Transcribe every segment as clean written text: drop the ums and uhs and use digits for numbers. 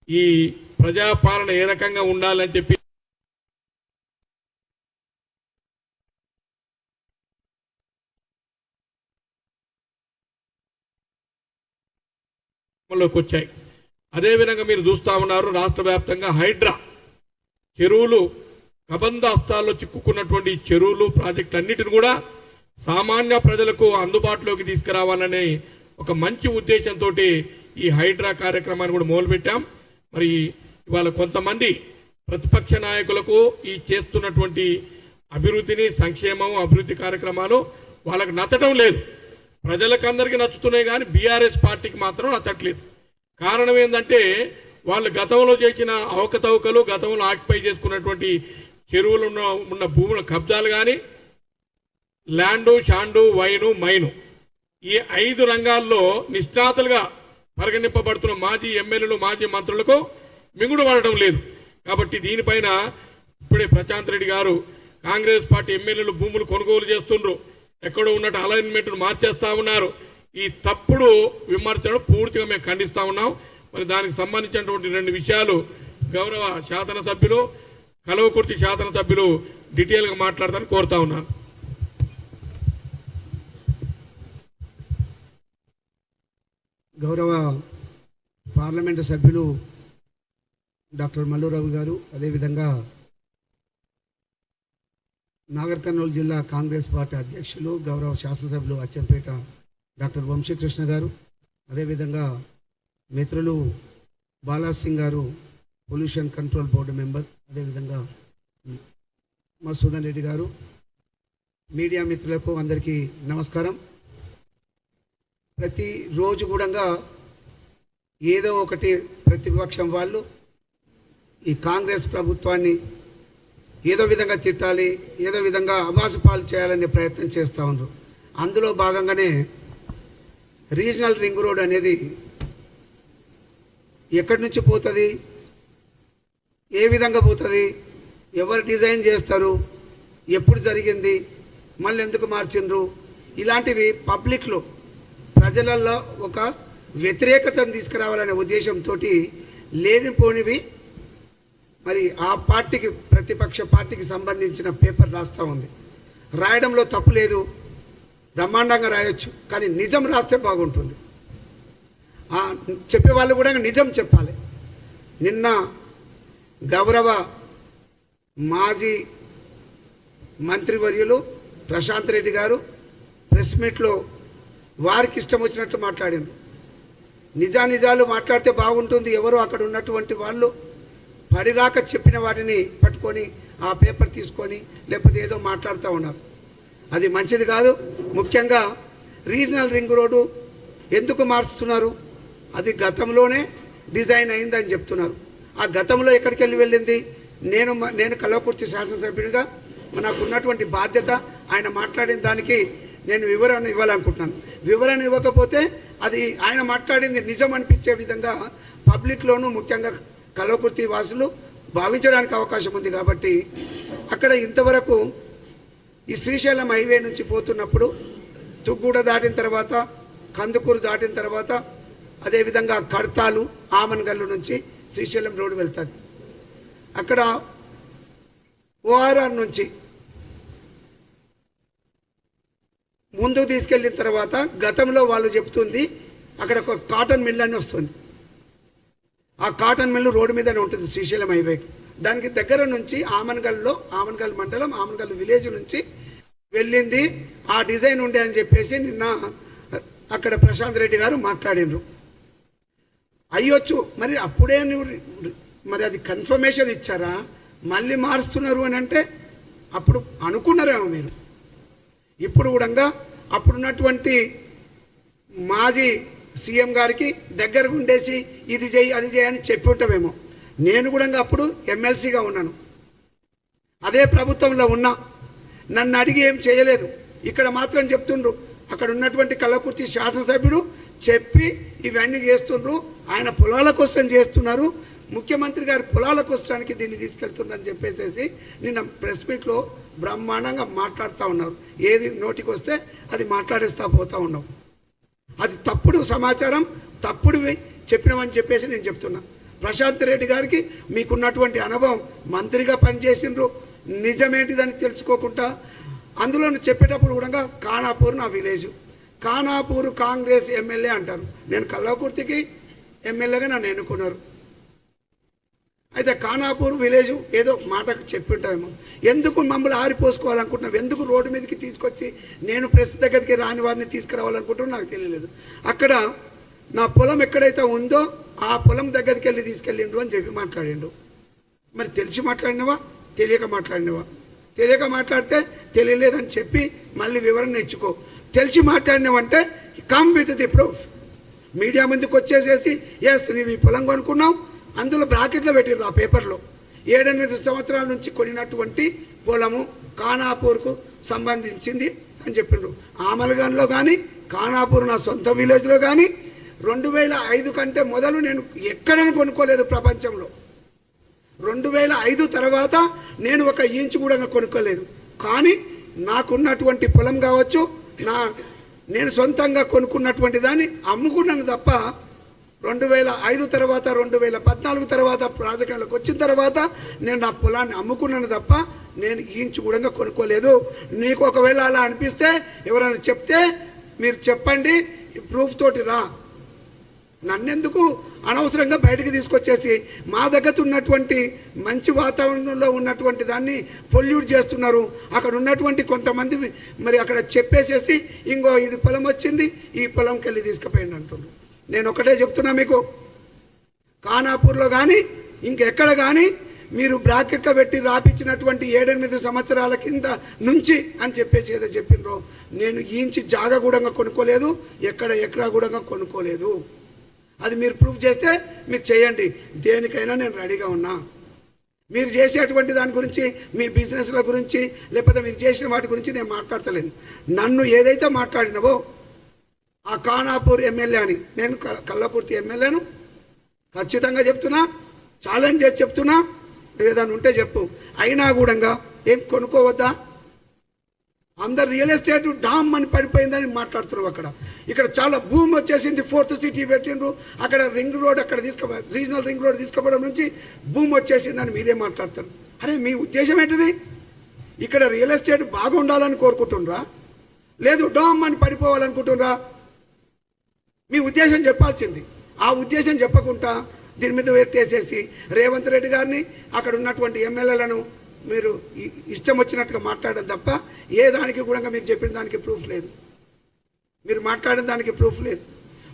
ఈ ప్రజాపాలన ఏ రకంగా ఉండాలని చెప్పి వచ్చాయి. అదేవిధంగా మీరు చూస్తా ఉన్నారు, రాష్ట్ర వ్యాప్తంగా హైడ్రా చెరువులు కబంధాస్తాల్లో చిక్కుకున్నటువంటి చెరువులు ప్రాజెక్టులు అన్నిటిని కూడా సామాన్య ప్రజలకు అందుబాటులోకి తీసుకురావాలనే ఒక మంచి ఉద్దేశంతో ఈ హైడ్రా కార్యక్రమాన్ని కూడా మొదలుపెట్టాం. మరి ఇవాళ కొంతమంది ప్రతిపక్ష నాయకులకు ఈ చేస్తున్నటువంటి అభివృద్ధిని, సంక్షేమం, అభివృద్ధి కార్యక్రమాలు వాళ్ళకు నచ్చటం లేదు. ప్రజలకందరికీ నచ్చుతున్నాయి కానీ బీఆర్ఎస్ పార్టీకి మాత్రం నచ్చట్లేదు. కారణం ఏంటంటే వాళ్ళు గతంలో చేసిన అవకతవకలు, గతంలో ఆక్యుపై చేసుకున్నటువంటి చెరువులు ఉన్న భూముల కబ్జాలు కానీ, ల్యాండు, షాండు, వైను, మైను ఈ 5 రంగాల్లో నిష్ణాతులుగా పరిగణింపబడుతున్న మాజీ ఎమ్మెల్యేలు, మాజీ మంత్రులకు మింగుడు పడటం లేదు. కాబట్టి దీనిపైన ఇప్పుడే ప్రశాంత్ రెడ్డి గారు కాంగ్రెస్ పార్టీ ఎమ్మెల్యేలు భూములు కొనుగోలు చేస్తుండ్రు, ఎక్కడో ఉన్నట్టు అలైన్మెంట్ మార్చేస్తా ఉన్నారు. ఈ తప్పుడు విమర్శను పూర్తిగా మేము ఖండిస్తా ఉన్నాం. మరి దానికి సంబంధించినటువంటి 2 విషయాలు గౌరవ శాసనసభ్యులు, కల్వకుర్తి శాసనసభ్యులు డీటెయిల్ గా మాట్లాడతానని కోరుతా ఉన్నాను. గౌరవ పార్లమెంటు సభ్యులు డాక్టర్ మల్లురావు గారు, అదేవిధంగా నాగర్ కర్నూలు జిల్లా కాంగ్రెస్ పార్టీ అధ్యక్షులు గౌరవ శాసనసభ్యులు అచ్చంపేట డాక్టర్ వంశీకృష్ణ గారు, అదేవిధంగా మిత్రులు బాలాసింగ్ గారు పొల్యూషన్ కంట్రోల్ బోర్డు మెంబర్, అదేవిధంగా మధుసూదన్ రెడ్డి గారు, మీడియా మిత్రులకు అందరికీ నమస్కారం. ప్రతిరోజు కూడా ఏదో ఒకటి ప్రతిపక్షం వాళ్ళు ఈ కాంగ్రెస్ ప్రభుత్వాన్ని ఏదో విధంగా తిట్టాలి, ఏదో విధంగా అబాసు పాలు చేయాలనే ప్రయత్నం చేస్తూ ఉన్నారు. అందులో భాగంగానే రీజనల్ రింగ్ రోడ్ అనేది ఎక్కడి నుంచి పోతుంది, ఏ విధంగా పోతుంది, ఎవరు డిజైన్ చేస్తారు, ఎప్పుడు జరిగింది, మళ్ళీ ఎందుకు మార్చిండ్రు, ఇలాంటివి పబ్లిక్లో ప్రజలలో ఒక వ్యతిరేకతను తీసుకురావాలనే ఉద్దేశంతో లేనిపోనివి మరి ఆ పార్టీకి, ప్రతిపక్ష పార్టీకి సంబంధించిన పేపర్ రాస్తూ ఉంది. రాయడంలో తప్పు లేదు, బ్రహ్మాండంగా రాయొచ్చు, కానీ నిజం రాస్తే బాగుంటుంది. చెప్పేవాళ్ళు కూడా నిజం చెప్పాలి. నిన్న గౌరవ మాజీ మంత్రివర్యులు ప్రశాంత్ రెడ్డి గారు ప్రెస్ మీట్లో వారికి ఇష్టం వచ్చినట్లు మాట్లాడింది. నిజానిజాలు మాట్లాడితే బాగుంటుంది. ఎవరో అక్కడ ఉన్నటువంటి వాళ్ళు పడిరాక చెప్పిన వాటిని పట్టుకొని ఆ పేపర్ తీసుకొని లేకపోతే ఏదో మాట్లాడుతూ ఉన్నారు. అది మంచిది కాదు. ముఖ్యంగా రీజనల్ రింగ్ రోడ్డు ఎందుకు మారుస్తున్నారు, అది గతంలోనే డిజైన్ అయిందని చెప్తున్నారు. ఆ గతంలో ఎక్కడికి వెళ్ళింది? నేను కల్వకుర్తి శాసనసభ్యుడిగా నాకు ఉన్నటువంటి బాధ్యత, ఆయన మాట్లాడిన దానికి నేను వివరణ ఇవ్వాలనుకుంటున్నాను. వివరణ ఇవ్వకపోతే అది ఆయన మాట్లాడింది నిజం అనిపించే విధంగా పబ్లిక్లోనూ ముఖ్యంగా కల్వకుర్తి వాసులు భావించడానికి అవకాశం ఉంది. కాబట్టి అక్కడ ఇంతవరకు ఈ శ్రీశైలం హైవే నుంచి పోతున్నప్పుడు తుగ్గూడ దాటిన తర్వాత, కందుకూరు దాటిన తర్వాత, అదేవిధంగా కడతాలు, ఆమన్గల్లు నుంచి శ్రీశైలం రోడ్డు వెళ్తుంది. అక్కడ ఓఆర్ఆర్ నుంచి ముందుకు తీసుకెళ్ళిన తర్వాత గతంలో వాళ్ళు చెప్తుంది అక్కడ ఒక కాటన్ మిల్ అని వస్తుంది. ఆ కాటన్ మిల్లు రోడ్డు మీదనే ఉంటుంది శ్రీశైలం హైవేకి. దానికి దగ్గర నుంచి ఆమన్గల్ మండలం, ఆమన్గల్ విలేజ్ నుంచి వెళ్ళింది ఆ డిజైన్ ఉండే అని చెప్పేసి నిన్న అక్కడ ప్రశాంత్ రెడ్డి గారు మాట్లాడినరు. అయ్యొచ్చు, మరి అప్పుడే మరి అది కన్ఫర్మేషన్ ఇచ్చారా, మళ్ళీ మారుస్తున్నారు అని అంటే అప్పుడు అనుకున్నారేమో మీరు. ఇప్పుడు కూడా అప్పుడున్నటువంటి మాజీ సీఎం గారికి దగ్గరకు ఉండేసి ఇది చేయి అది చేయని చెప్పి ఉంటామేమో. నేను కూడా అప్పుడు ఎమ్మెల్సీగా ఉన్నాను, అదే ప్రభుత్వంలో ఉన్నా, నన్ను అడిగి ఏం చేయలేదు. ఇక్కడ మాత్రం చెప్తుండ్రు, అక్కడ ఉన్నటువంటి కల్వకుర్తి శాసనసభ్యుడు చెప్పి ఇవన్నీ చేస్తుండ్రు, ఆయన పొలాల కోసం చేస్తున్నారు, ముఖ్యమంత్రి గారి పొలాల కోసానికి దీన్ని తీసుకెళ్తుందని చెప్పేసి నిన్న ప్రెస్ మీట్లో బ్రహ్మాండంగా మాట్లాడుతూ ఉన్నారు. ఏది నోటికి వస్తే అది మాట్లాడేస్తా పోతా ఉన్నాం. అది తప్పుడు సమాచారం, తప్పుడు చెప్పినామని చెప్పేసి నేను చెప్తున్నా. ప్రశాంత్ రెడ్డి గారికి మీకున్నటువంటి అనుభవం, మంత్రిగా పనిచేసిండ్రు, నిజమేంటిదని తెలుసుకోకుండా అందులో చెప్పేటప్పుడు కూడా ఖానాపూర్ నా విలేజ్, ఖానాపూర్ కాంగ్రెస్ ఎమ్మెల్యే అంటారు. నేను కల్వకుర్తికి ఎమ్మెల్యేగా నన్ను ఎన్నుకున్నారు. అయితే ఖానాపూర్ విలేజ్ ఏదో మాటకు చెప్పింటామేమో, ఎందుకు మమ్మల్ని ఆరిపోసుకోవాలనుకుంటున్నాం, ఎందుకు రోడ్డు మీదకి తీసుకొచ్చి నేను ప్రెస్ దగ్గరికి రాని వారిని తీసుకురావాలనుకుంటున్నా నాకు తెలియలేదు. అక్కడ నా పొలం ఎక్కడైతే ఉందో ఆ పొలం దగ్గరికి వెళ్ళి తీసుకెళ్ళిండు అని చెప్పి మాట్లాడిండు. మరి తెలిసి మాట్లాడినవా తెలియక మాట్లాడినవా? తెలియక మాట్లాడితే తెలియలేదని చెప్పి మళ్ళీ వివరణ ఇచ్చుకో. తెలిసి మాట్లాడినవంటే come with the proof. Media ముందుకు వచ్చేసేసి ఎస్ నీవు ఈ పొలం కొనుక్కున్నావు, అందులో బ్రాకెట్లో పెట్టిర్రు ఆ పేపర్లో 7-8 సంవత్సరాల నుంచి కొనినటువంటి పొలము ఖానాపూర్కు సంబంధించింది అని చెప్పిండ్రు. ఆమల్గన్లో కానీ ఖానాపూర్ నా సొంత విలేజ్లో కానీ 2005 కంటే మొదలు నేను ఎక్కడని కొనుక్కోలేదు ప్రపంచంలో. 2005 తర్వాత నేను ఒక ఇంచు కూడా కొనుక్కోలేదు. కానీ నాకున్నటువంటి పొలం కావచ్చు, నేను సొంతంగా కొనుక్కున్నటువంటి దాన్ని అమ్ముకున్నాను తప్ప 2005 తర్వాత 2014 తర్వాత రాజకీయాలకు వచ్చిన తర్వాత నేను నా పొలాన్ని అమ్ముకున్నాను తప్ప నేను ఇంచు కూడా కొనుక్కోలేదు. నీకు ఒకవేళ అలా అనిపిస్తే ఎవరైనా చెప్తే మీరు చెప్పండి, ప్రూఫ్ తోటి రా. నన్నెందుకు అనవసరంగా బయటకు తీసుకొచ్చేసి మా దగ్గర ఉన్నటువంటి మంచి వాతావరణంలో ఉన్నటువంటి దాన్ని పొల్యూట్ చేస్తున్నారు. అక్కడ ఉన్నటువంటి కొంతమంది మరి అక్కడ చెప్పేసేసి ఇంకో ఇది పొలం వచ్చింది ఈ పొలంకి వెళ్ళి తీసుకుపోయింది అంటున్నారు. నేను ఒకటే చెప్తున్నా మీకు, ఖానాపూర్లో కానీ ఇంకెక్కడ కానీ మీరు బ్రాకెట్లో పెట్టి రాపించినటువంటి 7-8 సంవత్సరాల కింద నుంచి అని చెప్పేసి ఏదో చెప్పిండ్రో, నేను ఇంచి జాగా కూడా కొనుక్కోలేదు, ఎకరా కూడా కొనుక్కోలేదు. అది మీరు ప్రూఫ్ చేస్తే మీరు చేయండి, దేనికైనా నేను రెడీగా ఉన్నా. మీరు చేసేటువంటి దాని గురించి, మీ బిజినెస్ల గురించి, లేకపోతే మీరు చేసిన వాటి గురించి నేను మాట్లాడతలేను. నన్ను ఏదైతే మాట్లాడినవో ఆ ఖానాపూర్ ఎమ్మెల్యే అని, నేను కల్వకుర్తి ఎమ్మెల్యేను ఖచ్చితంగా చెప్తున్నా, ఛాలెంజ్ చేసి చెప్తున్నా. ఏదైనా ఉంటే చెప్పు. అయినా కూడా ఏం కొనుక్కోవద్దా? అందరు రియల్ ఎస్టేట్ డామ్ అని పడిపోయిందని మాట్లాడుతున్నారు. ఇక్కడ చాలా భూమి వచ్చేసింది, 4th సిటీ పెట్టిండ్రు, అక్కడ రింగ్ రోడ్ అక్కడ రీజనల్ రింగ్ రోడ్ తీసుకోవడం నుంచి భూమి వచ్చేసిందని మీరే మాట్లాడతారు. అరే మీ ఉద్దేశం ఏంటిది? ఇక్కడ రియల్ ఎస్టేట్ బాగుండాలని కోరుకుంటుండ్రా, లేదు డామ్ అని పడిపోవాలనుకుంటుండ్రా? మీ ఉద్దేశం చెప్పాల్సింది. ఆ ఉద్దేశం చెప్పకుండా దీని మీద వేసేసి రేవంత్ రెడ్డి గారిని అక్కడ ఉన్నటువంటి ఎమ్మెల్యేలను మీరు ఇష్టం వచ్చినట్టుగా మాట్లాడడం తప్ప ఏ దానికి కూడా మీరు చెప్పిన దానికి ప్రూఫ్ లేదు, మీరు మాట్లాడిన దానికి ప్రూఫ్ లేదు.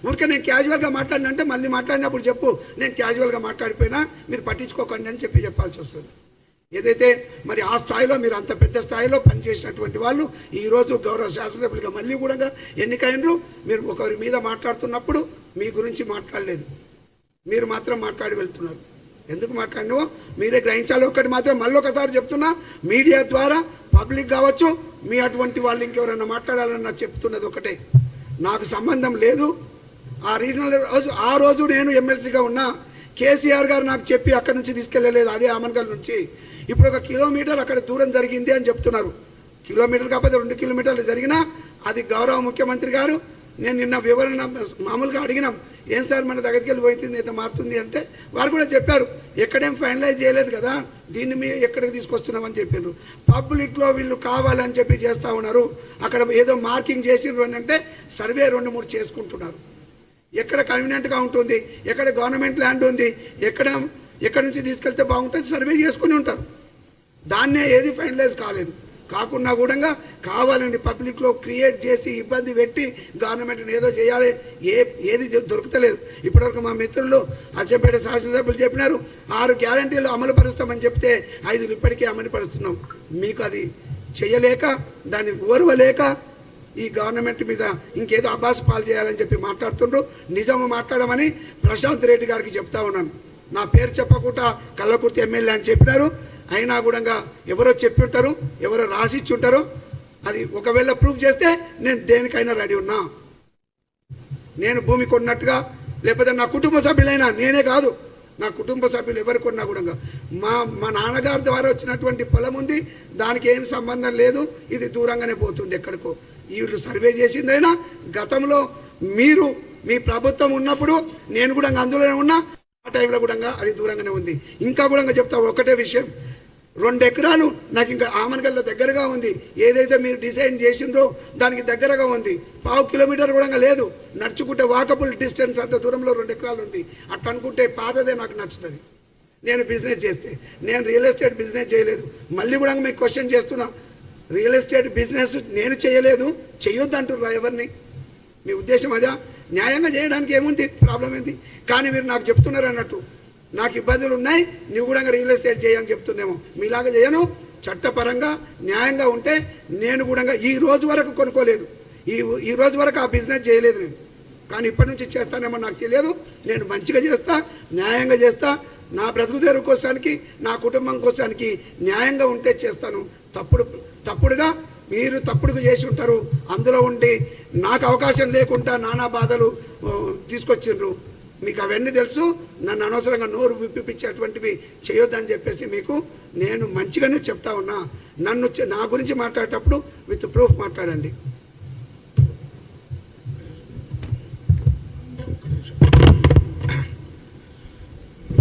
ఊరికే నేను క్యాజువల్గా మాట్లాడినంటే మళ్ళీ మాట్లాడినప్పుడు చెప్పు, నేను క్యాజువల్గా మాట్లాడిపోయినా మీరు పట్టించుకోకండి అని చెప్పాల్సి వస్తుంది. ఏదైతే మరి ఆ స్థాయిలో మీరు అంత పెద్ద స్థాయిలో పనిచేసినటువంటి వాళ్ళు ఈరోజు గౌరవ శాసనసభ్యులుగా మళ్ళీ కూడా ఎన్నికైనరు. మీరు ఒకరి మీద మాట్లాడుతున్నప్పుడు మీ గురించి మాట్లాడలేదు, మీరు మాత్రం మాట్లాడి వెళ్తున్నారు. ఎందుకు మాట్లాడినవో మీరే గ్రహించాలి. ఒకటి మాత్రం మళ్ళీ ఒకసారి చెప్తున్నా, మీడియా ద్వారా పబ్లిక్ కావచ్చు, మీ అటువంటి వాళ్ళు ఇంకెవరైనా మాట్లాడాలని నాకు చెప్తున్నది ఒకటే, నాకు సంబంధం లేదు. ఆ రీజనల్ ఆ రోజు నేను ఎమ్మెల్సీగా ఉన్నా, కేసీఆర్ గారు నాకు చెప్పి అక్కడి నుంచి తీసుకెళ్ళలేదు, అదే అమన్గల్ నుంచి. ఇప్పుడు 1 కిలోమీటర్ అక్కడ దూరం జరిగింది అని చెప్తున్నారు. కిలోమీటర్ కాకపోతే 2 కిలోమీటర్లు జరిగినా అది గౌరవ ముఖ్యమంత్రి గారు, నేను నిన్న వివరణ మామూలుగా అడిగినాం, ఏం సార్ మన దగ్గరికి వెళ్ళి పోయింది ఎంత మారుతుంది అంటే వారు కూడా చెప్పారు, ఎక్కడేం ఫైనలైజ్ చేయలేదు కదా, దీన్ని మీ ఎక్కడికి తీసుకొస్తున్నామని చెప్పారు. పబ్లిక్లో వీళ్ళు కావాలని చెప్పి చేస్తూ ఉన్నారు. అక్కడ ఏదో మార్కింగ్ చేసిండ్రు అని అంటే సర్వే 2-3 చేసుకుంటున్నారు. ఎక్కడ కన్వీనియంట్గా ఉంటుంది, ఎక్కడ గవర్నమెంట్ ల్యాండ్ ఉంది, ఎక్కడి నుంచి తీసుకెళ్తే బాగుంటుంది సర్వే చేసుకుని ఉంటారు. దాన్నే ఏది ఫైనలైజ్ కాలేదు. కాకుండా కూడా కావాలని పబ్లిక్లో క్రియేట్ చేసి ఇబ్బంది పెట్టి గవర్నమెంట్ని ఏదో చేయాలి, ఏది దొరుకుతలేదు. ఇప్పటివరకు మా మిత్రులు అచ్చంపేట శాసనసభ్యులు చెప్పినారు 6 గ్యారంటీలు అమలు పరుస్తామని చెప్తే 5 ఇప్పటికే అమలు పరుస్తున్నాం. మీకు అది చేయలేక, దాన్ని ఓర్వలేక ఈ గవర్నమెంట్ మీద ఇంకేదో అబ్బాసు పాలు చేయాలని చెప్పి మాట్లాడుతుండ్రు. నిజము మాట్లాడమని ప్రశాంత్ రెడ్డి గారికి చెప్తా ఉన్నాను. నా పేరు చెప్పకుండా కల్వకుర్తి ఎమ్మెల్యే అని చెప్పినారు. అయినా కూడా ఎవరో చెప్పింటారు, ఎవరో రాసిచ్చుంటారో, అది ఒకవేళ ప్రూఫ్ చేస్తే నేను దేనికైనా రెడీ ఉన్నా. నేను భూమి కొన్నట్టుగా, లేకపోతే నా కుటుంబ సభ్యులైనా, నేనే కాదు నా కుటుంబ సభ్యులు ఎవరు కొన్నా కూడా మా నాన్నగారి ద్వారా వచ్చినటువంటి పొలం ఉంది, దానికి ఏం సంబంధం లేదు, ఇది దూరంగానే పోతుంది ఎక్కడికో. వీళ్ళు సర్వే చేసిందైనా గతంలో మీరు మీ ప్రభుత్వం ఉన్నప్పుడు నేను కూడా అందులోనే ఉన్నా. ఆ టైంలో కూడా అది దూరంగానే ఉంది. ఇంకా కూడా చెప్తా ఒకటే విషయం, 2 ఎకరాలు నాకు ఇంకా ఆమనగల్ల దగ్గరగా ఉంది. ఏదైతే మీరు డిజైన్ చేసిండ్రో దానికి దగ్గరగా ఉంది. 1/2 కిలోమీటర్ కూడా లేదు, నడుచుకుంటే వాకబుల్ డిస్టెన్స్ అంత దూరంలో 2 ఎకరాలు ఉంది. అట్లా అనుకుంటే పాతదే నాకు నచ్చుతుంది. నేను బిజినెస్ చేస్తే, నేను రియల్ ఎస్టేట్ బిజినెస్ చేయలేదు. మళ్ళీ కూడా మీకు క్వశ్చన్ చేస్తున్నా, రియల్ ఎస్టేట్ బిజినెస్ నేను చేయలేదు, చేయొద్దు అంటుర్రా ఎవరిని? మీ ఉద్దేశం అదా? న్యాయంగా చేయడానికి ఏముంది, ప్రాబ్లం ఏంటి? కానీ మీరు నాకు చెప్తున్నారు అన్నట్టు, నాకు ఇబ్బందులు ఉన్నాయి, నువ్వు కూడా రియల్ ఎస్టేట్ చేయని చెప్తుందేమో. మీలాగా చేయను, చట్టపరంగా న్యాయంగా ఉంటే నేను కూడా ఈ రోజు వరకు కొనుక్కోలేదు, ఈ రోజు వరకు ఆ బిజినెస్ చేయలేదు నేను. కానీ ఇప్పటి నుంచి చేస్తానేమో నాకు తెలియదు. నేను మంచిగా చేస్తా, న్యాయంగా చేస్తా, నా బ్రతుకు తెరువు కోసానికి, నా కుటుంబం కోసానికి న్యాయంగా ఉంటే చేస్తాను. తప్పుడుగా మీరు తప్పుడుగా చేసి ఉంటారు. అందులో ఉండి నాకు అవకాశం లేకుండా నానా బాధలు తీసుకొచ్చిండ్రు. మీకు అవన్నీ తెలుసు. నన్ను అనవసరంగా నోరు విప్పిపించేటువంటివి చేయొద్దని చెప్పేసి మీకు నేను మంచిగానే చెప్తా ఉన్నా. నా గురించి మాట్లాడేటప్పుడు విత్ ప్రూఫ్ మాట్లాడండి.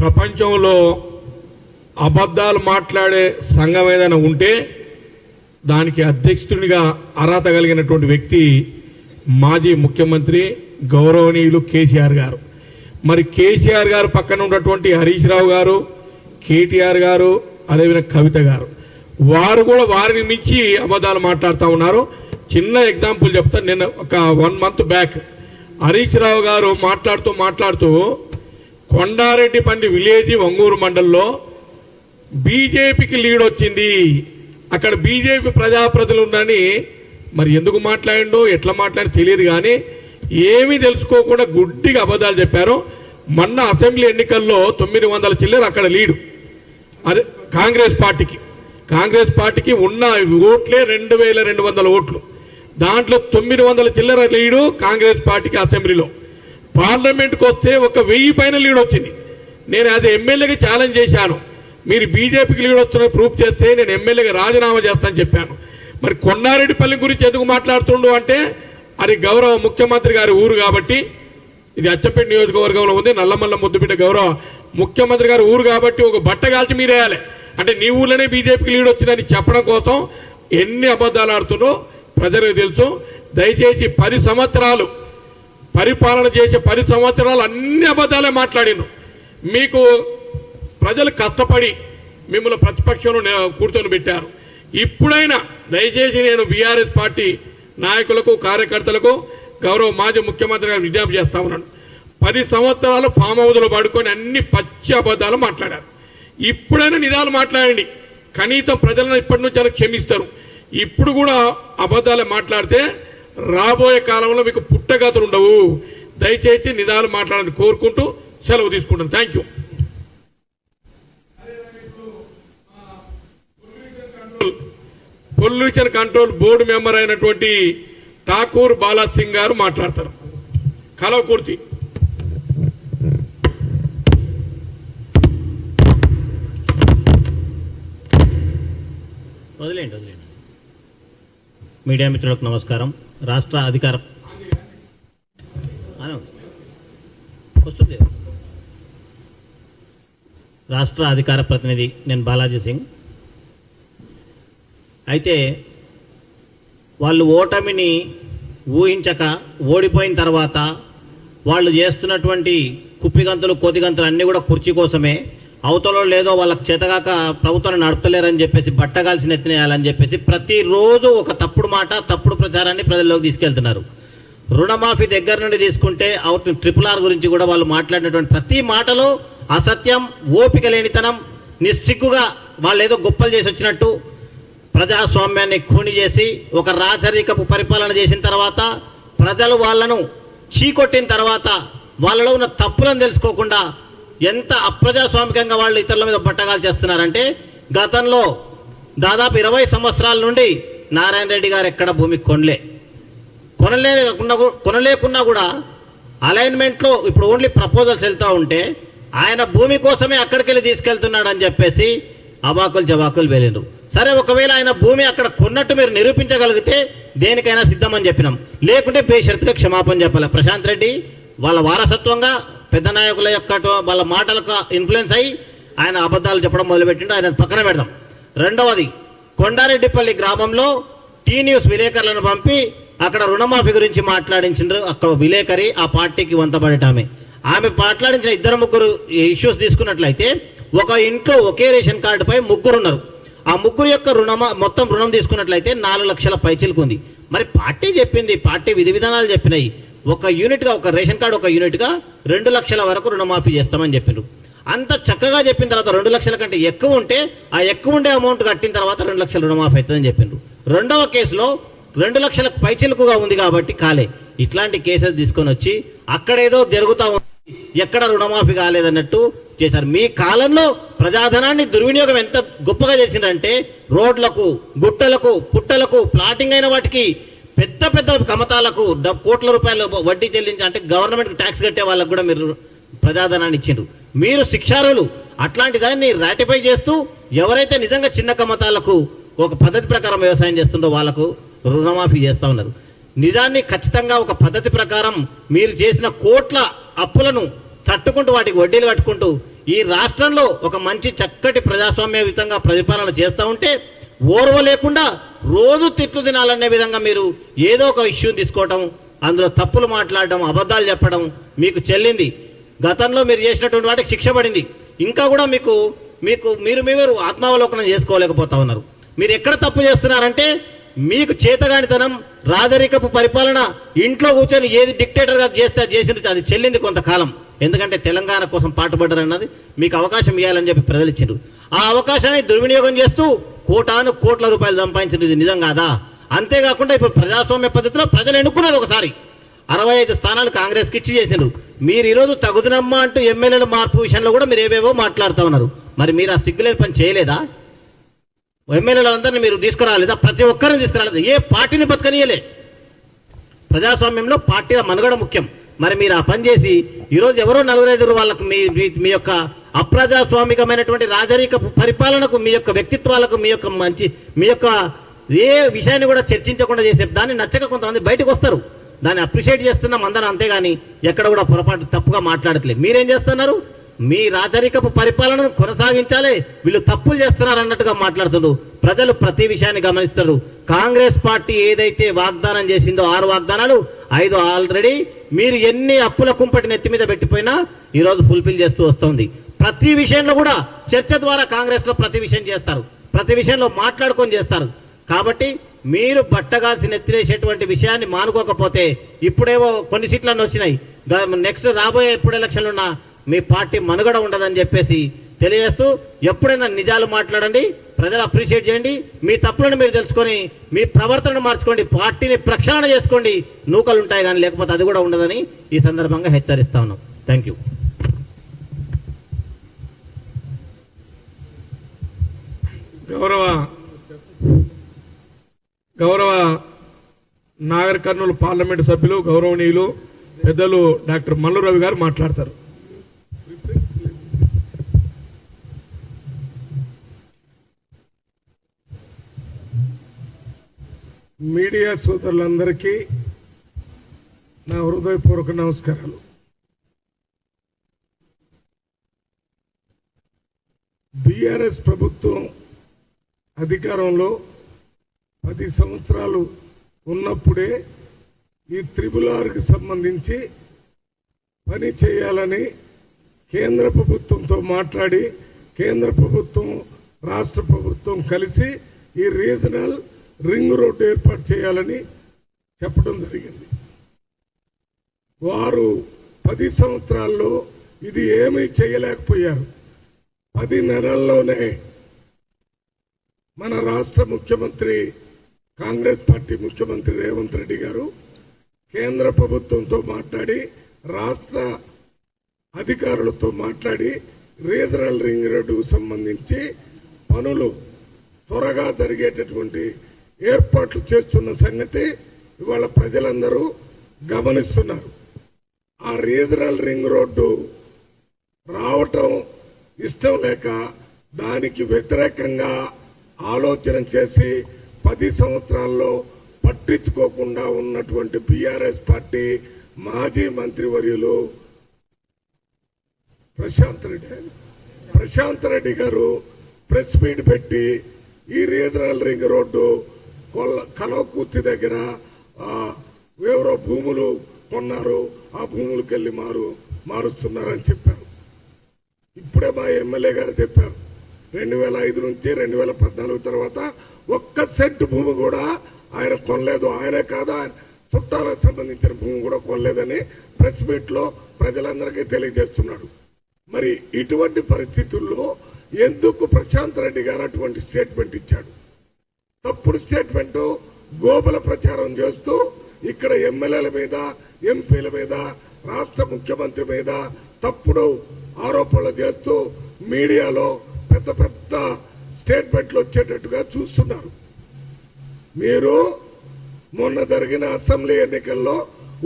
ప్రపంచంలో అబద్ధాలు మాట్లాడే సంఘం ఏదైనా ఉంటే దానికి అధ్యక్షుడిగా అర్హత కలిగినటువంటి వ్యక్తి మాజీ ముఖ్యమంత్రి గౌరవనీయులు కేసీఆర్ గారు. మరి కేసీఆర్ గారు పక్కన ఉన్నటువంటి హరీష్ రావు గారు, కేటీఆర్ గారు, అదేవిధంగా కవిత గారు, వారు కూడా వారిని మించి అబద్ధాలు మాట్లాడుతూ ఉన్నారు. చిన్న ఎగ్జాంపుల్ చెప్తాను. నేను ఒక 1 month బ్యాక్ హరీష్ రావు గారు మాట్లాడుతూ కొండారెడ్డిపల్లి విలేజ్ వంగూరు మండలంలో బీజేపీకి లీడ్ వచ్చింది, అక్కడ బీజేపీ ప్రజాప్రతినిధులు ఉండని మరి ఎందుకు మాట్లాడిండో ఎట్లా మాట్లాడి తెలియదు. కానీ ఏమీ తెలుసుకోకుండా గుడ్డిగా అబద్ధాలు చెప్పారు. మొన్న అసెంబ్లీ ఎన్నికల్లో 900 చిల్లర అక్కడ లీడు, అదే కాంగ్రెస్ పార్టీకి ఉన్న ఓట్లే 2200 ఓట్లు. దాంట్లో 900 చిల్లర లీడు కాంగ్రెస్ పార్టీకి అసెంబ్లీలో. పార్లమెంట్కి వస్తే 1000 పైన లీడ్ వచ్చింది. నేను అది ఎమ్మెల్యేగా ఛాలెంజ్ చేశాను, మీరు బీజేపీకి లీడ్ వస్తున్న ప్రూఫ్ చేస్తే నేను ఎమ్మెల్యేగా రాజీనామా చేస్తానని చెప్పాను. మరి కొండారెడ్డిపల్లి గురించి ఎందుకు మాట్లాడుతుండు అంటే అది గౌరవ ముఖ్యమంత్రి గారి ఊరు కాబట్టి, ఇది అచ్చంపేట నియోజకవర్గంలో ఉంది, నల్లమల్ల ముద్దుబిడ్డ గౌరవ ముఖ్యమంత్రి గారి ఊరు కాబట్టి ఒక బట్ట కాల్చి మీరేయాలి అంటే నీ ఊర్లోనే బీజేపీకి లీడ్ వచ్చిందని చెప్పడం కోసం ఎన్ని అబద్ధాలు ఆడుతుండో ప్రజలకు తెలుసు. దయచేసి 10 సంవత్సరాలు పరిపాలన చేసే 10 సంవత్సరాలు అన్ని అబద్ధాలే మాట్లాడిను. మీకు ప్రజలు కష్టపడి మిమ్మల్ని ప్రతిపక్షంలో కూర్చొని పెట్టారు. ఇప్పుడైనా దయచేసి నేను బీఆర్ఎస్ పార్టీ నాయకులకు, కార్యకర్తలకు, గౌరవ మాజీ ముఖ్యమంత్రి గారు విజ్ఞప్తి చేస్తా ఉన్నాను. 10 సంవత్సరాలు ఫామ్ హౌస్లో పడుకొని అన్ని పచ్చి అబద్ధాలు మాట్లాడారు. ఇప్పుడైనా నిజాలు మాట్లాడండి, కనీసం ప్రజలను ఇప్పటి నుంచి అయినా క్షమిస్తారు. ఇప్పుడు కూడా అబద్ధాలు మాట్లాడితే రాబోయే కాలంలో మీకు పుట్టగతులు ఉండవు. దయచేసి నిజాలు మాట్లాడాలని కోరుకుంటూ సెలవు తీసుకుంటాను. Thank you. Pollution control board member అయినటువంటి ఠాకూర్ బాలాజ్ సింగ్ గారు మాట్లాడతారు. కలవకుర్తి. వదిలేండి. మీడియా మిత్రులకు నమస్కారం. రాష్ట్ర అధికార ప్రతినిధి నేను బాలాజీ సింగ్. అయితే వాళ్ళు ఓటమిని ఊహించక ఓడిపోయిన తర్వాత వాళ్ళు చేస్తున్నటువంటి కుప్పిగంతులు, కోతిగంతులు అన్నీ కూడా కుర్చీ కోసమే. అవతలో లేదో వాళ్ళకి చేతగాక ప్రభుత్వాన్ని నడపలేరని చెప్పేసి బట్టగాల్సిన ఎత్తినేయాలని చెప్పేసి ప్రతిరోజు ఒక తప్పుడు మాట, తప్పుడు ప్రచారాన్ని ప్రజల్లోకి తీసుకెళ్తున్నారు. రుణమాఫీ దగ్గర నుండి తీసుకుంటే RRR గురించి కూడా వాళ్ళు మాట్లాడినటువంటి ప్రతి మాటలో అసత్యం, ఓపిక లేనితనం, నిస్సిగ్గుగా వాళ్ళు ఏదో గొప్పలు చేసి వచ్చినట్టు ప్రజాస్వామ్యాన్ని ఖూని చేసి ఒక రాచరికపు పరిపాలన చేసిన తర్వాత ప్రజలు వాళ్ళను చీకొట్టిన తర్వాత వాళ్ళలో ఉన్న తప్పులను తెలుసుకోకుండా ఎంత అప్రజాస్వామికంగా వాళ్ళు ఇతరుల మీద బట్టగాలు చేస్తున్నారంటే, గతంలో దాదాపు 20 సంవత్సరాల నుండి నారాయణ రెడ్డి గారు ఎక్కడ భూమి కొనలేకున్నా కూడా అలైన్మెంట్లో ఇప్పుడు ఓన్లీ ప్రపోజల్స్ వెళ్తూ ఉంటే ఆయన భూమి కోసమే అక్కడికి వెళ్ళి తీసుకెళ్తున్నాడు అని చెప్పేసి అవాకులు జవాకులు వేలిండ్రు. సరే, ఒకవేళ ఆయన భూమి అక్కడ కొన్నట్టు మీరు నిరూపించగలిగితే దేనికైనా సిద్ధమని చెప్పినాం, లేకుంటే బేషరతుగా క్షమాపణ చెప్పాలి. ప్రశాంత్ రెడ్డి వాళ్ళ వారసత్వంగా పెద్ద నాయకుల యొక్క వాళ్ళ మాటలకు ఇన్ఫ్లుయెన్స్ అయ్యి ఆయన అబద్ధాలు చెప్పడం మొదలుపెట్టిండు. ఆయన పక్కన పెడదాం. రెండవది, కొండారెడ్డిపల్లి గ్రామంలో టీ న్యూస్ విలేకరులను పంపి అక్కడ రుణమాఫీ గురించి మాట్లాడించారు. అక్కడ విలేకరి ఆ పార్టీకి వంతపడేటామె. ఆమె మాట్లాడించిన 2-3 ఇష్యూస్ తీసుకున్నట్లయితే ఒక ఇంట్లో ఒకే రేషన్ కార్డుపై 3 ఉన్నారు. ఆ 3 యొక్క మొత్తం రుణం తీసుకున్నట్లయితే 4 లక్షల పైచిలుకుంది. మరి పార్టీ చెప్పింది, పార్టీ విధి విధానాలు చెప్పినాయి, ఒక యూనిట్గా, ఒక రేషన్ కార్డు ఒక యూనిట్గా 2 లక్షల వరకు రుణమాఫీ చేస్తామని చెప్పిండ్రు. అంత చక్కగా చెప్పిన తర్వాత 2 లక్షల కంటే ఎక్కువ ఉంటే ఆ ఎక్కువ ఉండే అమౌంట్ కట్టిన తర్వాత 2 లక్షల రుణమాఫీ అవుతుందని చెప్పిండ్రు. రెండవ కేసులో 2 లక్షలకు పైచిలుకుగా ఉంది కాబట్టి కాలే. ఇట్లాంటి కేసెస్ తీసుకొని వచ్చి అక్కడేదో జరుగుతా ఉంది, ఎక్కడ రుణమాఫీ కాలేదన్నట్టు చేశారు. మీ కాలంలో ప్రజాధనాన్ని దుర్వినియోగం ఎంత గొప్పగా చేసిందంటే రోడ్లకు, గుట్టలకు, పుట్టలకు, ప్లాటింగ్ అయిన వాటికి, పెద్ద పెద్ద కమతాలకు కోట్ల రూపాయలు వడ్డీ చెల్లించి, అంటే గవర్నమెంట్ ట్యాక్స్ కట్టే వాళ్ళకు కూడా మీరు ప్రజాధనాన్ని ఇచ్చిండ్రు. మీరు శిక్షారులు. అట్లాంటి దాన్ని రాటిఫై చేస్తూ ఎవరైతే నిజంగా చిన్న కమతాలకు ఒక పద్ధతి ప్రకారం వ్యవసాయం చేస్తుందో వాళ్ళకు రుణమాఫీ చేస్తూ ఉన్నారు. నిజాన్ని ఖచ్చితంగా ఒక పద్ధతి ప్రకారం మీరు చేసిన కోట్ల అప్పులను తట్టుకుంటూ వాటికి వడ్డీలు కట్టుకుంటూ ఈ రాష్ట్రంలో ఒక మంచి చక్కటి ప్రజాస్వామ్యయుతంగా పరిపాలన చేస్తూ ఉంటే ఓర్వ లేకుండా రోజు తిట్లు తినాలనే విధంగా మీరు ఏదో ఒక ఇష్యూని తీసుకోవడం, అందులో తప్పులు మాట్లాడడం, అబద్ధాలు చెప్పడం మీకు చెల్లింది. గతంలో మీరు చేసినటువంటి వాటికి శిక్ష పడింది. ఇంకా కూడా మీరు ఆత్మావలోకనం చేసుకోలేకపోతా ఉన్నారు. మీరు ఎక్కడ తప్పు చేస్తున్నారంటే మీకు చేతగానితనం, రాజరికపు పరిపాలన, ఇంట్లో కూర్చొని ఏది డిక్టేటర్గా చేస్తే చేసింది అది చెల్లింది కొంతకాలం. ఎందుకంటే తెలంగాణ కోసం పాటుపడ్డారన్నది మీకు అవకాశం ఇవ్వాలని చెప్పి ప్రజలు ఇచ్చిండ్రు. ఆ అవకాశాన్ని దుర్వినియోగం చేస్తూ కోట్ల రూపాయలు సంపాదించింది నిజం కాదా? అంతేకాకుండా ఇప్పుడు ప్రజాస్వామ్య పద్ధతిలో ప్రజలు ఎన్నుకున్నారు. ఒకసారి 65 స్థానాలు కాంగ్రెస్కి ఇచ్చి చేసిండ్రు. మీరు ఈరోజు తగుదనమ్మా అంటూ ఎమ్మెల్యేల మార్పు విషయంలో కూడా మీరు ఏవేవో మాట్లాడుతూ ఉన్నారు. మరి మీరు ఆ సిగ్గులేని పని చేయలేదా? ఎమ్మెల్యేలందరినీ మీరు తీసుకురాలేదా? ప్రతి ఒక్కరిని తీసుకురాలేదు. ఏ పార్టీని బతకనీయలే. ప్రజాస్వామ్యంలో పార్టీల మనుగడ ముఖ్యం. మరి మీరు ఆ పని చేసి ఈరోజు ఎవరో 4-5 వాళ్ళకు మీ యొక్క అప్రజాస్వామికమైనటువంటి రాజరిక పరిపాలనకు, మీ యొక్క వ్యక్తిత్వాలకు, మీ యొక్క ఏ విషయాన్ని కూడా చర్చించకుండా చేసే దాన్ని నచ్చక కొంతమంది బయటకు వస్తారు. దాన్ని అప్రిషియేట్ చేస్తున్నాం అందరం, అంతేగాని ఎక్కడ కూడా పొరపాటు తప్పుగా మాట్లాడట్లేదు. మీరేం చేస్తున్నారు? మీ రాజరికపు పరిపాలనను కొనసాగించాలి, వీళ్ళు తప్పులు చేస్తున్నారు అన్నట్టుగా మాట్లాడుతున్నారు. ప్రజలు ప్రతి విషయాన్ని గమనిస్తారు. కాంగ్రెస్ పార్టీ ఏదైతే వాగ్దానం చేసిందో 6 వాగ్దానాలు 5 ఆల్రెడీ మీరు ఎన్ని అప్పుల కుంపటి నెత్తి మీద పెట్టిపోయినా ఈరోజు ఫుల్ఫిల్ చేస్తూ వస్తుంది. ప్రతి విషయంలో కూడా చర్చ ద్వారా కాంగ్రెస్ లో ప్రతి విషయం చేస్తారు, ప్రతి విషయంలో మాట్లాడుకొని చేస్తారు. కాబట్టి మీరు బట్టగాల్సి నెత్తినేసేటువంటి విషయాన్ని మానుకోకపోతే ఇప్పుడేవో కొన్ని సీట్లన్నీ వచ్చినాయి, నెక్స్ట్ రాబోయే ఎప్పుడు ఎలక్షన్లు ఉన్నా మీ పార్టీ మనుగడ ఉండదని చెప్పేసి తెలియజేస్తూ, ఎప్పుడైనా నిజాలు మాట్లాడండి, ప్రజలు అప్రిషియేట్ చేయండి, మీ తప్పులను మీరు తెలుసుకొని మీ ప్రవర్తనను మార్చుకోండి, పార్టీని ప్రక్షాళన చేసుకోండి. నూకలు ఉంటాయి కానీ లేకపోతే అది కూడా ఉండదని ఈ సందర్భంగా హెచ్చరిస్తా ఉన్నాం. Thank you. గౌరవ నాగర్ కర్నూలు పార్లమెంటు సభ్యులు గౌరవనీయులు పెద్దలు డాక్టర్ మల్లు రవి గారు మాట్లాడతారు. మీడియా సోదరులందరికీ నా హృదయపూర్వక నమస్కారాలు. బీఆర్ఎస్ ప్రభుత్వం అధికారంలో 10 సంవత్సరాలు ఉన్నప్పుడే ఈ త్రిబుల్-ఆర్కి సంబంధించి పని చేయాలని కేంద్ర ప్రభుత్వంతో మాట్లాడి, కేంద్ర ప్రభుత్వం రాష్ట్ర ప్రభుత్వం కలిసి ఈ రీజనల్ రింగ్ రోడ్డు ఏర్పాటు చేయాలని చెప్పడం జరిగింది. వారు 10 సంవత్సరాల్లో ఇది ఏమీ చేయలేకపోయారు. 10 నెలల్లోనే మన రాష్ట్ర ముఖ్యమంత్రి, కాంగ్రెస్ పార్టీ ముఖ్యమంత్రి రేవంత్ రెడ్డి గారు కేంద్ర ప్రభుత్వంతో మాట్లాడి, రాష్ట్ర అధికారులతో మాట్లాడి రీజనల్ రింగ్ రోడ్డుకు సంబంధించి పనులు త్వరగా జరిగేటటువంటి ఏర్పాట్లు చేస్తున్న సంగతి ఇవాళ ప్రజలందరూ గమనిస్తున్నారు. ఆ రీజనల్ రింగ్ రోడ్డు రావటం ఇష్టం లేక దానికి వ్యతిరేకంగా ఆలోచన చేసి 10 సంవత్సరాల్లో పట్టించుకోకుండా ఉన్నటువంటి బీఆర్ఎస్ పార్టీ మాజీ మంత్రివర్యులు ప్రశాంత్ రెడ్డి గారు ప్రెస్ మీట్ పెట్టి ఈ రీజనల్ రింగ్ రోడ్డు కలవకుర్తి దగ్గర ఎవరో భూములు కొన్నారు, ఆ భూములకు వెళ్ళి మారుస్తున్నారని చెప్పారు. ఇప్పుడే మా ఎమ్మెల్యే గారు చెప్పారు 2005 నుంచి 2014 తర్వాత ఒక్క సెంటు భూమి కూడా ఆయన కొనలేదు. ఆయనే కాదు, ఆయన చుట్టాలకు సంబంధించిన భూమి కూడా కొనలేదని ప్రెస్ మీట్ లో ప్రజలందరికీ తెలియజేస్తున్నాడు. మరి ఇటువంటి పరిస్థితుల్లో ఎందుకు ప్రశాంత్ రెడ్డి గారు అటువంటి స్టేట్మెంట్ ఇచ్చాడు? తప్పుడు స్టేట్మెంట్, గోబల ప్రచారం చేస్తూ ఇక్కడ ఎమ్మెల్యేల మీద, ఎంపీల మీద, రాష్ట్ర ముఖ్యమంత్రి మీద తప్పుడు ఆరోపణలు చేస్తూ మీడియాలో పెద్ద పెద్ద స్టేట్మెంట్లు వచ్చేటట్టుగా చూస్తున్నారు. మీరు మొన్న జరిగిన అసెంబ్లీ ఎన్నికల్లో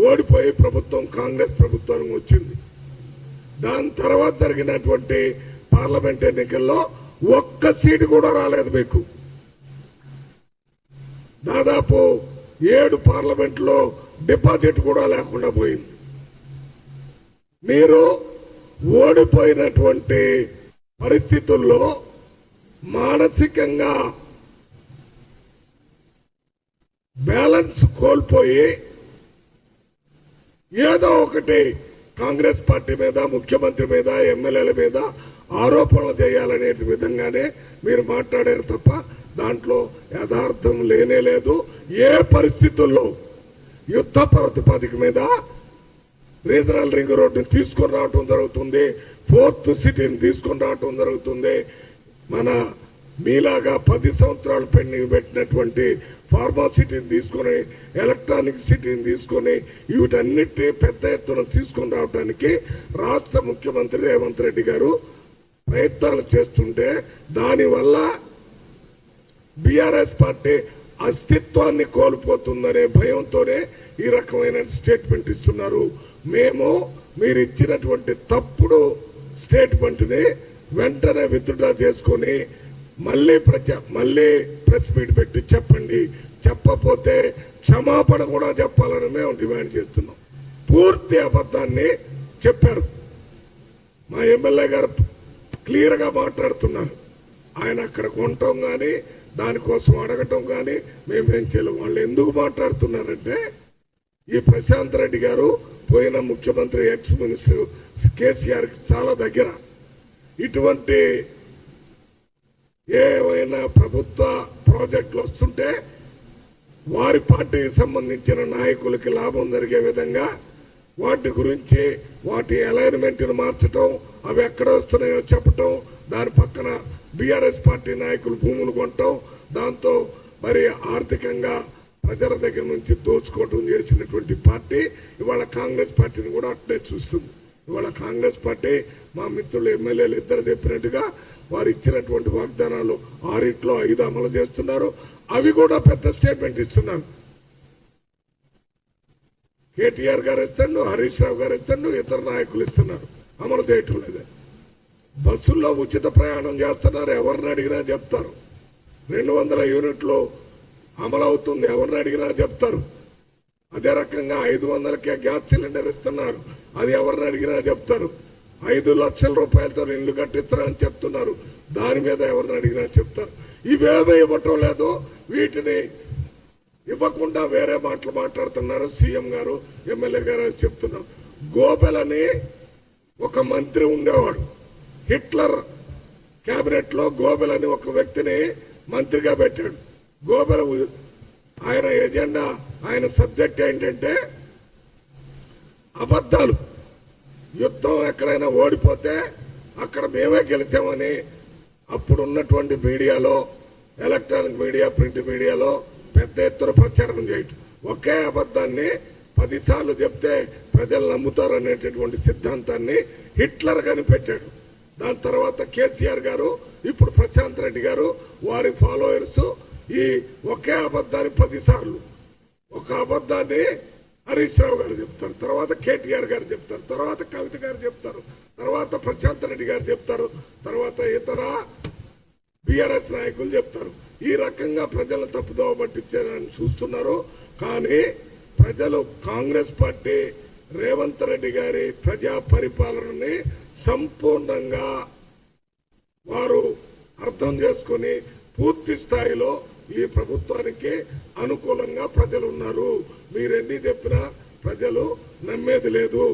ఓడిపోయి ప్రభుత్వం కాంగ్రెస్ ప్రభుత్వం వచ్చింది. దాని తర్వాత జరిగినటువంటి పార్లమెంట్ ఎన్నికల్లో ఒక్క సీటు కూడా రాలేదు మీకు. దాదాపు 7 పార్లమెంట్లో డిపాజిట్ కూడా లేకుండా పోయింది. మీరు ఓడిపోయినటువంటి పరిస్థితుల్లో మానసికంగా బ్యాలెన్స్ కోల్పోయి ఏదో ఒకటి కాంగ్రెస్ పార్టీ మీద, ముఖ్యమంత్రి మీద, ఎమ్మెల్యేల మీద ఆరోపణలు చేయాలనే విధంగానే మీరు మాట్లాడారు తప్ప దాంట్లో యథార్థం లేనే లేదు. ఏ పరిస్థితుల్లో యుద్ధ ప్రాతిపదిక మీద రీజనల్ రింగ్ రోడ్డుని తీసుకొని రావటం జరుగుతుంది, 4th సిటీని తీసుకొని రావటం జరుగుతుంది. మన మీలాగా 10 సంవత్సరాలు పెండింగ్ పెట్టినటువంటి ఫార్మా సిటీని తీసుకొని, ఎలక్ట్రానిక్ సిటీని తీసుకొని వీటన్నిటి పెద్ద ఎత్తున తీసుకొని రావడానికి రాష్ట్ర ముఖ్యమంత్రి రేవంత్ రెడ్డి గారు ప్రయత్నాలు చేస్తుంటే దానివల్ల బీఆర్ఎస్ పార్టీ అస్తిత్వాన్ని కోల్పోతుందనే భయంతోనే ఈ రకమైన స్టేట్మెంట్ ఇస్తున్నారు. మేము మీరు ఇచ్చినటువంటి తప్పుడు స్టేట్మెంట్ ని వెంటనే విత్డ్రా చేసుకొని మళ్ళీ ప్రెస్ మీట్ పెట్టి చెప్పండి. చెప్పకపోతే క్షమాపణ కూడా చెప్పాలని మేము డిమాండ్ చేస్తున్నాం. పూర్తి అబద్ధాన్ని చెప్పారు. మా ఎమ్మెల్యే గారు క్లియర్ గా మాట్లాడుతున్నారు. ఆయన అక్కడ కొనటం కానీ, దానికోసం అడగటం కానీ మేమేం చేయలేము. వాళ్ళు ఎందుకు మాట్లాడుతున్నారంటే ఈ ప్రశాంత్ రెడ్డి గారు పోయిన ముఖ్యమంత్రి ఎక్స్ మినిస్టర్ కేసీఆర్ కి చాలా దగ్గర. ఇటువంటి ఏమైనా ప్రభుత్వ ప్రాజెక్టులు వస్తుంటే వారి పార్టీకి సంబంధించిన నాయకులకి లాభం జరిగే విధంగా వాటి గురించి, వాటి అలైన్మెంట్ ను మార్చడం, అవి ఎక్కడ వస్తున్నాయో చెప్పటం, దాని పక్కన బీఆర్ఎస్ పార్టీ నాయకులు భూములు కొనటం, దాంతో మరి ఆర్థికంగా ప్రజల దగ్గర నుంచి దోచుకోవటం చేసినటువంటి పార్టీ ఇవాళ కాంగ్రెస్ పార్టీని కూడా అట్లే చూస్తుంది. ఇవాళ కాంగ్రెస్ పార్టీ మా మిత్రులు ఎమ్మెల్యేలు ఇద్దరు చెప్పినట్టుగా వారు ఇచ్చినటువంటి వాగ్దానాలు 6లో 5 అమలు చేస్తున్నారు. అవి కూడా పెద్ద స్టేట్మెంట్ ఇస్తున్నారు. కేటీఆర్ గారు ఇస్తాడు, హరీష్ రావు గారు ఇస్తాడు, ఇతర నాయకులు ఇస్తున్నారు. అమలు చేయటం లేదు. బస్సుల్లో ఉచిత ప్రయాణం చేస్తున్నారు. ఎవరిని అడిగినా చెప్తారు. 200 యూనిట్లు అమలవుతుంది. ఎవరిని అడిగినా చెప్తారు. అదే రకంగా 500కే గ్యాస్ సిలిండర్ ఇస్తున్నారు. అది ఎవరిని అడిగినా చెప్తారు. 5 లక్షల రూపాయలతో ఇల్లు కట్టిస్తారని చెప్తున్నారు. దాని మీద ఎవరిని అడిగినా చెప్తారు. ఇవేమీ ఇవ్వటం లేదు. వీటిని ఇవ్వకుండా వేరే మాటలు మాట్లాడుతున్నారు. సీఎం గారు, ఎమ్మెల్యే గారు చెప్తున్నారు. గోబెలని ఒక మంత్రి ఉండేవాడు. హిట్లర్ కేబినెట్ లో గోబెల్ అని ఒక వ్యక్తిని మంత్రిగా పెట్టాడు. గోబెల్ ఆయన ఎజెండా, ఆయన సబ్జెక్ట్ ఏంటంటే అబద్ధాలు. యుద్ధం ఎక్కడైనా ఓడిపోతే అక్కడ మేమే గెలిచామని అప్పుడు ఉన్నటువంటి మీడియాలో, ఎలక్ట్రానిక్ మీడియా, ప్రింట్ మీడియాలో పెద్ద ఎత్తున ప్రచారం చేయటం. ఒకే అబద్ధాన్ని 10 సార్లు చెప్తే ప్రజలు నమ్ముతారనేటటువంటి సిద్ధాంతాన్ని హిట్లర్ కనిపెట్టాడు. దాని తర్వాత కేసీఆర్ గారు, ఇప్పుడు ప్రశాంత్ రెడ్డి గారు, వారి ఫాలోయర్స్ ఈ ఒకే అబద్ధాన్ని 10 సార్లు, ఒక అబద్ధాన్ని హరీష్ రావు గారు చెప్తారు, తర్వాత కేటీఆర్ గారు చెప్తారు, తర్వాత కవిత గారు చెప్తారు, తర్వాత ప్రశాంత్ రెడ్డి గారు చెప్తారు, తర్వాత ఇతర బీఆర్ఎస్ నాయకులు చెప్తారు. ఈ రకంగా ప్రజలు తప్పుదోవ పట్టించారని చూస్తున్నారు. కానీ ప్రజలు కాంగ్రెస్ పార్టీ రేవంత్ రెడ్డి గారి ప్రజా పరిపాలనని సంపూర్ణంగా వారు అర్థం చేసుకుని పూర్తి స్థాయిలో ఈ ప్రభుత్వానికి అనుకూలంగా ప్రజలు ఉన్నారు. మీరెన్ని చెప్పినా ప్రజలు నమ్మేది లేదు.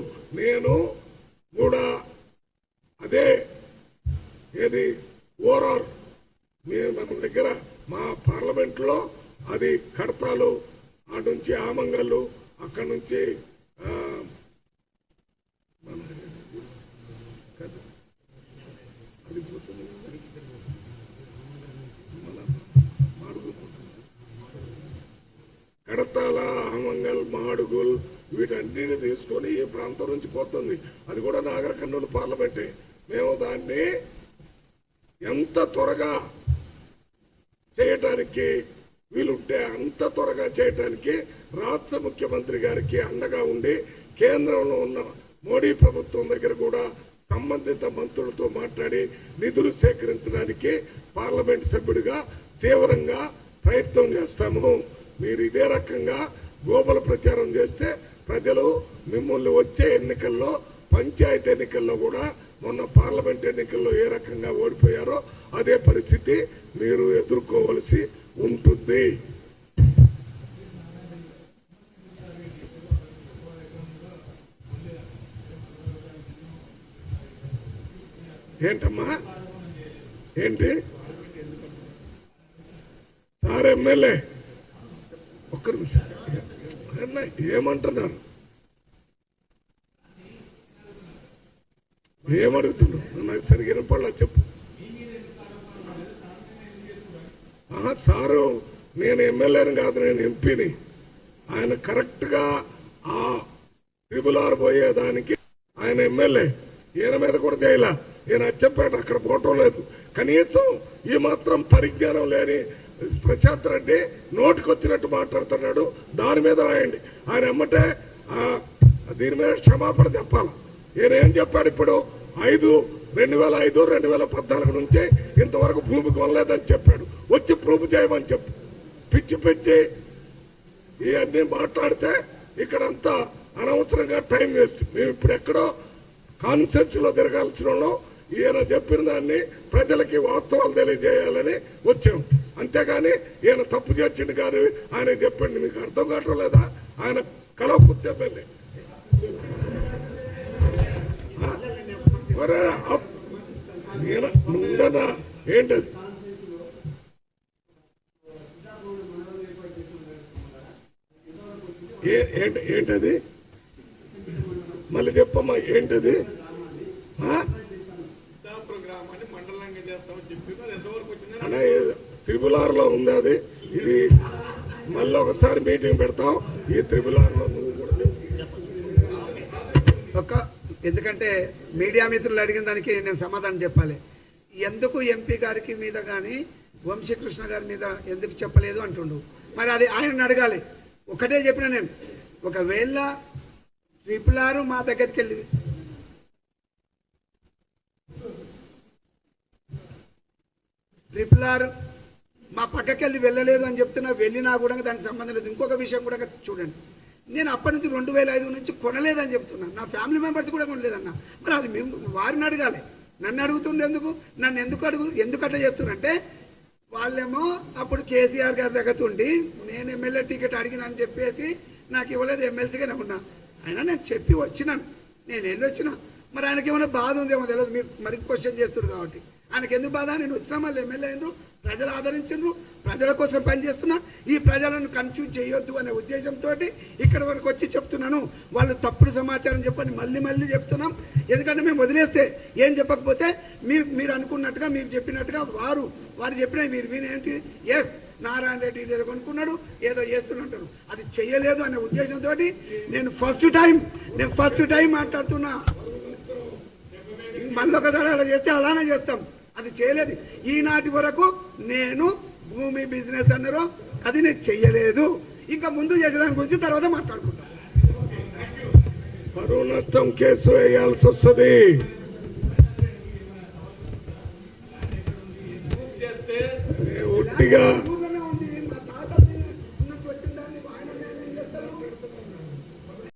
నేను కూడా అదే ఏది ఓఆర్ఆర్ మన దగ్గర మా పార్లమెంట్లో అది కడతాలు, అటు నుంచి ఆమంగళ్ళు, అక్కడి నుంచి కడతాల, ఆమంగల్, మాడుగుల్ వీటన్నిటిని తీసుకొని ఈ ప్రాంతం నుంచి పోతుంది. అది కూడా నాగర్ కర్నూలు పార్లమెంటే. మేము దాన్ని ఎంత త్వరగా చేయటానికి వీలుంటే అంత త్వరగా చేయటానికి రాష్ట్ర ముఖ్యమంత్రి గారికి అండగా ఉండి కేంద్రంలో ఉన్న మోడీ ప్రభుత్వం దగ్గర కూడా సంబంధిత మంత్రులతో మాట్లాడి నిధులు సేకరించడానికి పార్లమెంట్ సభ్యుడిగా తీవ్రంగా ప్రయత్నం చేస్తాము. మీరు ఇదే రకంగా గోబల ప్రచారం చేస్తే ప్రజలు మిమ్మల్ని వచ్చే ఎన్నికల్లో, పంచాయతీ ఎన్నికల్లో కూడా మొన్న పార్లమెంట్ ఎన్నికల్లో ఏ రకంగా ఓడిపోయారో అదే పరిస్థితి మీరు ఎదుర్కోవలసి ఉంటుంది. ఏంటమ్మా ఏంటి సార్ ఎమ్మెల్యే ఒక్క నిమిషం ఏమంటున్నారు, ఏమడుగుతున్నారు నాకు సరిగిన పళ్ళ చెప్పు. సారు నేను ఎమ్మెల్యేని కాదు, నేను ఎంపీని. ఆయన కరెక్ట్ గా ఆ ట్రిబుల్ పోయేదానికి ఆయన ఎమ్మెల్యే. ఈయన మీద కూడా చేయలే. ఈయన అచ్చంపేట అక్కడ పోవటం లేదు. కనీసం ఈ మాత్రం పరిజ్ఞానం లేని ప్రశాంత్ రెడ్డి నోటికొచ్చినట్టు మాట్లాడుతున్నాడు. దాని మీద రాయండి. ఆయన ఎమ్మటే దీని మీద క్షమాపణ చెప్పాలి. ఈయన ఏం చెప్పాడు? ఇప్పుడు 2005, 2014 నుంచి ఇంతవరకు భూమి కొనలేదని చెప్పాడు. వచ్చి ప్రూఫ్ చేయమని చెప్పు. పిచ్చి పిచ్చి ఇవన్నీ మాట్లాడితే ఇక్కడంతా అనవసరంగా టైం వేస్ట్. మేము ఇప్పుడు ఎక్కడో కాన్సెన్స్ లో తిరగాల్సిన వాళ్ళం. ఈయన చెప్పిన దాన్ని ప్రజలకి వాస్తవాలు తెలియజేయాలని వచ్చాం. అంతేగాని ఈయన తప్పు చేసిండు కానీ ఆయన చెప్పండి. మీకు అర్థం కావటం లేదా? ఆయన కలవకుత్తి ఎమ్మెల్యే ఉండనా ఏంటది? ఏంటది మళ్ళీ చెప్పమ్మా. ఏంటది? ట్రిబుల్ లో ఉంది అది. ఇది మళ్ళీ ఒకసారి మీటింగ్ పెడతాం. ఈ ట్రిబుల్ లో నువ్వు కూడా ఎందుకంటే మీడియా మిత్రులు అడిగిన దానికి నేను సమాధానం చెప్పాలి. ఎందుకు ఎంపీ గారికి మీద కానీ వంశీకృష్ణ గారి మీద ఎందుకు చెప్పలేదు అంటుండు. మరి అది ఆయన అడగాలి. ఒకటే చెప్పిన నేను, ఒకవేళ ట్రిపుల్ మా దగ్గరికి వెళ్ళి ట్రిపుల్ మా పక్కకెళ్ళి వెళ్ళలేదు అని చెప్తున్నా, వెళ్ళినా కూడా దానికి సంబంధం లేదు. ఇంకొక విషయం కూడా చూడండి, నేను అప్పటి నుంచి 2005 నుంచి కొనలేదని చెప్తున్నాను. నా ఫ్యామిలీ మెంబర్స్ కూడా కొనలేదన్నా. మరి అది మేము వారిని అడగాలి. నన్ను అడుగుతుండే ఎందుకు? నన్ను ఎందుకు అట్లా చేస్తున్నారంటే, వాళ్ళేమో అప్పుడు కేసీఆర్ గారి దగ్గర ఉండి నేను ఎమ్మెల్యే టికెట్ అడిగినా అని చెప్పేసి నాకు ఇవ్వలేదు, ఎమ్మెల్సీగానే ఉన్నా. అయినా నేను చెప్పి వచ్చినాను, నేను వెళ్ళి వచ్చినా. మరి ఆయనకి ఏమైనా బాధ ఉందేమో తెలియదు. మీరు మరి క్వశ్చన్ చేస్తున్నారు కాబట్టి ఆయనకి ఎందుకు బాధ? నేను వచ్చినా మళ్ళీ ఎమ్మెల్యే అయినరు, ప్రజలు ఆదరించారు, ప్రజల కోసం పనిచేస్తున్నా. ఈ ప్రజలను కన్ఫ్యూజ్ చేయొద్దు అనే ఉద్దేశంతో ఇక్కడ వరకు వచ్చి చెప్తున్నాను. వాళ్ళు తప్పుడు సమాచారం చెప్పని మళ్ళీ చెప్తున్నాం. ఎందుకంటే మేము వదిలేస్తే ఏం చెప్పకపోతే మీరు అనుకున్నట్టుగా, మీరు చెప్పినట్టుగా వారు చెప్పిన మీరు వినేంటి, ఎస్ నారాయణ రెడ్డి ఏదో కొనుక్కున్నాడు, ఏదో చేస్తున్నట్టు, అది చెయ్యలేదు అనే ఉద్దేశంతో నేను ఫస్ట్ టైం మాట్లాడుతున్నా. మళ్ళీ ఒకసారి అలా చేస్తే అలానే చేస్తాం. అది చేయలేదు. ఈనాటి వరకు నేను భూమి బిజినెస్ అన్నారు, అది నేను చెయ్యలేదు. ఇంకా ముందు చేసేదాని గురించి తర్వాత మాట్లాడుకుంటాం. పరువు నష్టం కేసు వేయాల్సి వస్తుంది. ఒట్టిగా